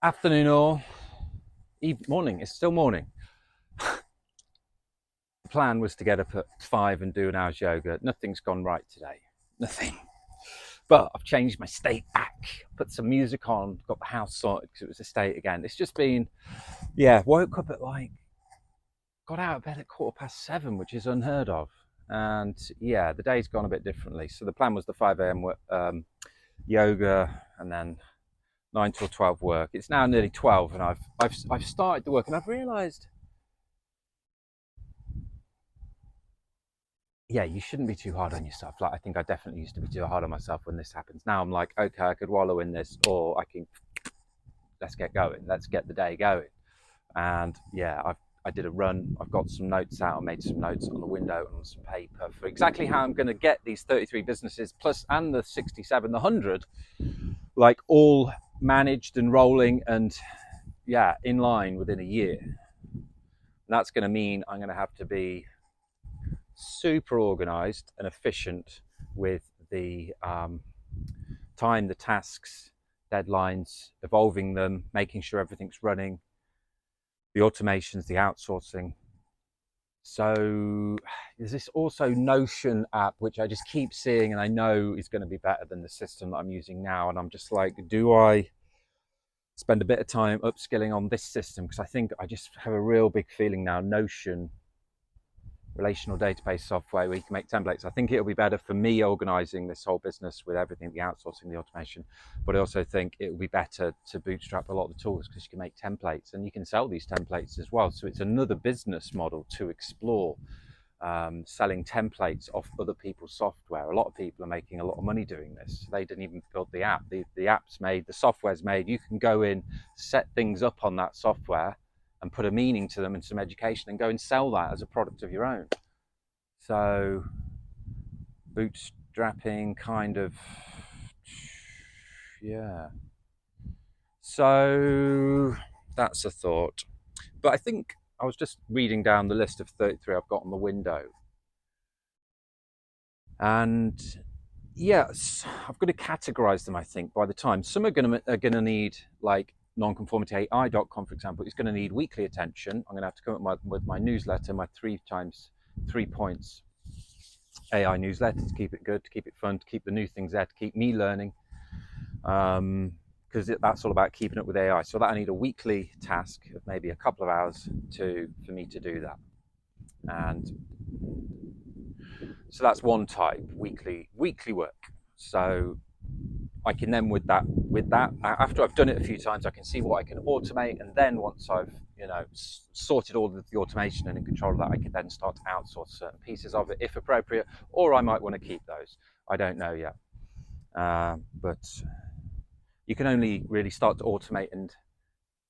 Afternoon or morning. It's still morning. The plan was to get up at 5 and do an hour's yoga. Nothing's gone right today. Nothing. But I've changed my state back, put some music on, got the house sorted because it was a state again. It's just been, woke up at got out of bed at 7:15, which is unheard of. And the day's gone a bit differently. So the plan was the 5 a.m. Yoga and then 9 till 12 work. It's now nearly 12 and I've started the work and I've realised, you shouldn't be too hard on yourself. Like, I think I definitely used to be too hard on myself when this happens. Now I'm like, okay, I could wallow in this, or let's get going. Let's get the day going. And I did a run. I've got some notes out. I made some notes on the window and on some paper for exactly how I'm going to get these 33 businesses plus and the 67, the 100, like all managed and rolling and in line within a year. And that's going to mean I'm going to have to be super organized and efficient with the time, the tasks, deadlines, evolving them, making sure everything's running, the automations, the outsourcing. So there's this also Notion app, which I just keep seeing and I know is going to be better than the system that I'm using now. And I'm just like, do I spend a bit of time upskilling on this system? Because I think I just have a real big feeling now, Notion, relational database software where you can make templates. I think it'll be better for me organizing this whole business with everything, the outsourcing, the automation. But I also think it will be better to bootstrap a lot of the tools because you can make templates and you can sell these templates as well. So it's another business model to explore, selling templates off other people's software. A lot of people are making a lot of money doing this. They didn't even build the app. The app's made, the software's made. You can go in, set things up on that software and put a meaning to them and some education and go and sell that as a product of your own. So bootstrapping kind of, So that's a thought. But I think I was just reading down the list of 33 I've got on the window. And I've got to categorize them, I think, by the time. Some are going to need, like, nonconformityai.com, for example, is going to need weekly attention. I'm going to have to come up with my newsletter, my 3 points AI newsletter to keep it good, to keep it fun, to keep the new things there, to keep me learning. Because that's all about keeping up with AI. So that I need a weekly task of maybe a couple of hours for me to do that. And so that's one type, weekly work. So I can then with that after I've done it a few times, I can see what I can automate, and then once I've sorted all of the automation and in control of that, I can then start to outsource certain pieces of it if appropriate, or I might want to keep those. I don't know yet, but you can only really start to automate and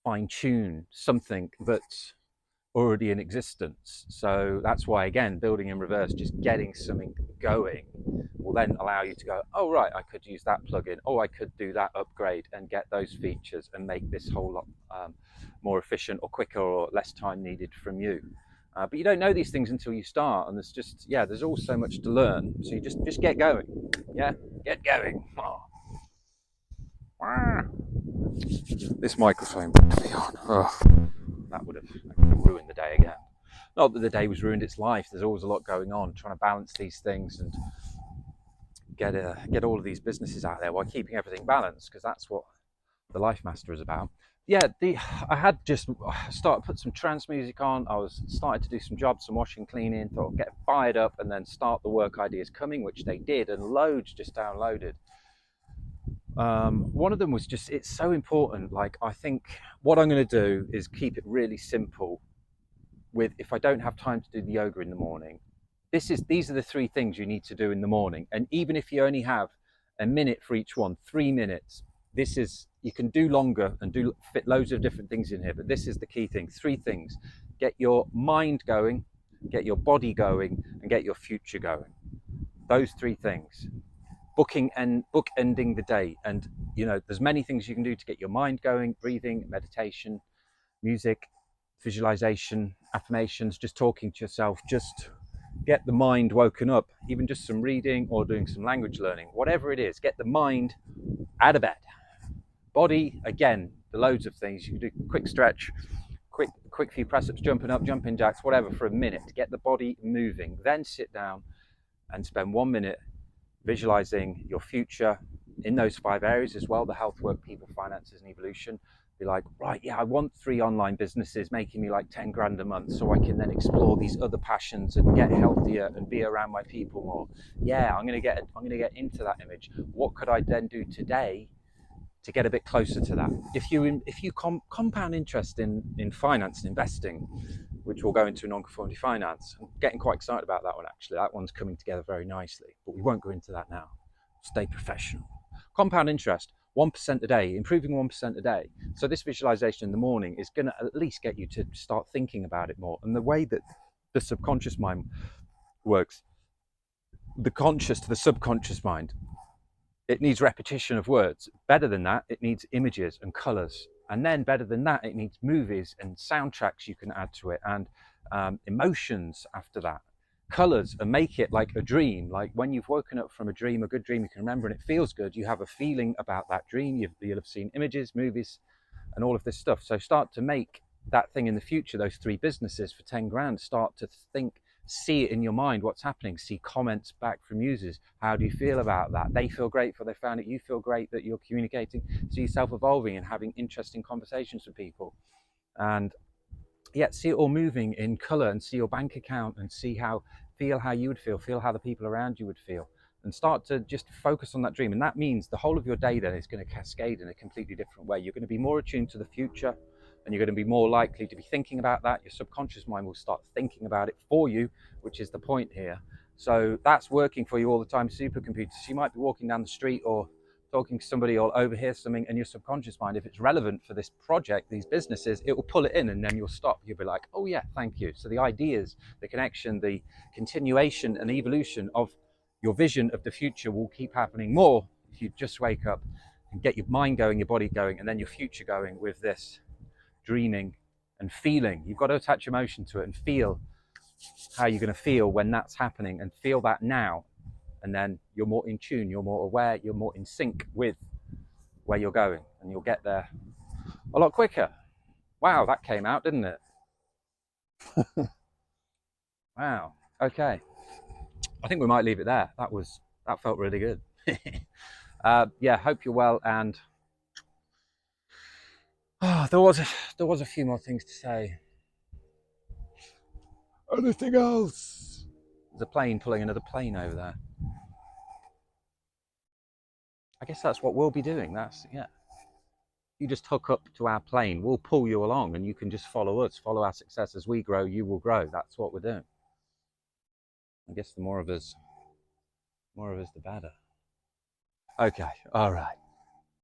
fine-tune something that's already in existence. So that's why, again, building in reverse, just getting something going will then allow you to go, oh right, I could use that plugin, oh I could do that upgrade and get those features and make this whole lot more efficient or quicker or less time needed from you. But you don't know these things until you start, and there's all so much to learn. So you just get going. Get going. This microphone would be on. That would have ruined the day again. Not that the day was ruined, it's life. There's always a lot going on, trying to balance these things and get all of these businesses out there while keeping everything balanced, because that's what the Life Master is about. I had just started put some trance music on. I was started to do some jobs, some washing, cleaning, thought I'd get fired up and then start the work ideas coming, which they did, and loads just downloaded. One of them was just, it's so important. Like, I think what I'm going to do is keep it really simple with, if I don't have time to do the yoga in the morning, these are the 3 things you need to do in the morning. And even if you only have a minute for each one, 3 minutes, you can do longer and fit loads of different things in here, but this is the key thing. 3 things: get your mind going, get your body going, and get your future going. Those 3 things. Bookending the day. And there's many things you can do to get your mind going: breathing, meditation, music, visualization, affirmations, just talking to yourself, just get the mind woken up, even just some reading or doing some language learning, whatever it is. Get the mind out of bed. Body, again, loads of things. You can do quick stretch, quick few press-ups, jumping up, jumping jacks, whatever, for a minute to get the body moving. Then sit down and spend 1 minute visualizing your future in those 5 areas as well: the health, work, people, finances, and evolution. Be like, right, yeah, I want 3 online businesses making me like 10 grand a month so I can then explore these other passions and get healthier and be around my people more. Yeah, I'm gonna get into that image. What could I then do today to get a bit closer to that? If you compound interest in finance and investing, which we'll go into non-conformity finance, I'm getting quite excited about that one actually. That one's coming together very nicely, but we won't go into that now. Stay professional. Compound interest, 1% a day, improving 1% a day. So this visualization in the morning is going to at least get you to start thinking about it more. And the way that the subconscious mind works, the conscious to the subconscious mind, it needs repetition of words. Better than that, it needs images and colors. And then better than that, it needs movies and soundtracks you can add to it, and emotions after that. Colors, and make it like a dream. Like when you've woken up from a dream, a good dream you can remember, and it feels good, you have a feeling about that dream. You'll have seen images, movies, and all of this stuff. So start to make that thing in the future, those 3 businesses for 10 grand. Start to think, see it in your mind, what's happening, see comments back from users. How do you feel about that? They feel grateful, they found it, you feel great that you're communicating. See yourself evolving and having interesting conversations with people. And yeah, see it all moving in color, and see your bank account, and feel how you would feel how the people around you would feel, and start to just focus on that dream. And that means the whole of your day then is going to cascade in a completely different way. You're going to be more attuned to the future, and you're going to be more likely to be thinking about that. Your subconscious mind will start thinking about it for you, which is the point here. So that's working for you all the time. Supercomputers. You might be walking down the street or talking to somebody, or overhear something, and your subconscious mind, if it's relevant for this project, these businesses, it will pull it in, and then you'll stop. You'll be like, oh yeah, thank you. So the ideas, the connection, the continuation and evolution of your vision of the future will keep happening more if you just wake up and get your mind going, your body going, and then your future going with this dreaming and feeling. You've got to attach emotion to it and feel how you're going to feel when that's happening, and feel that now. And then you're more in tune, you're more aware, you're more in sync with where you're going, and you'll get there a lot quicker. Wow, that came out, didn't it? Wow. Okay. I think we might leave it there. That felt really good. Yeah, hope you're well. And there was a few more things to say. Anything else? There's a plane pulling another plane over there. I guess that's what we'll be doing. Yeah. You just hook up to our plane, we'll pull you along, and you can just follow us, follow our success. As we grow, you will grow. That's what we're doing. I guess the more of us, the better. Okay, all right.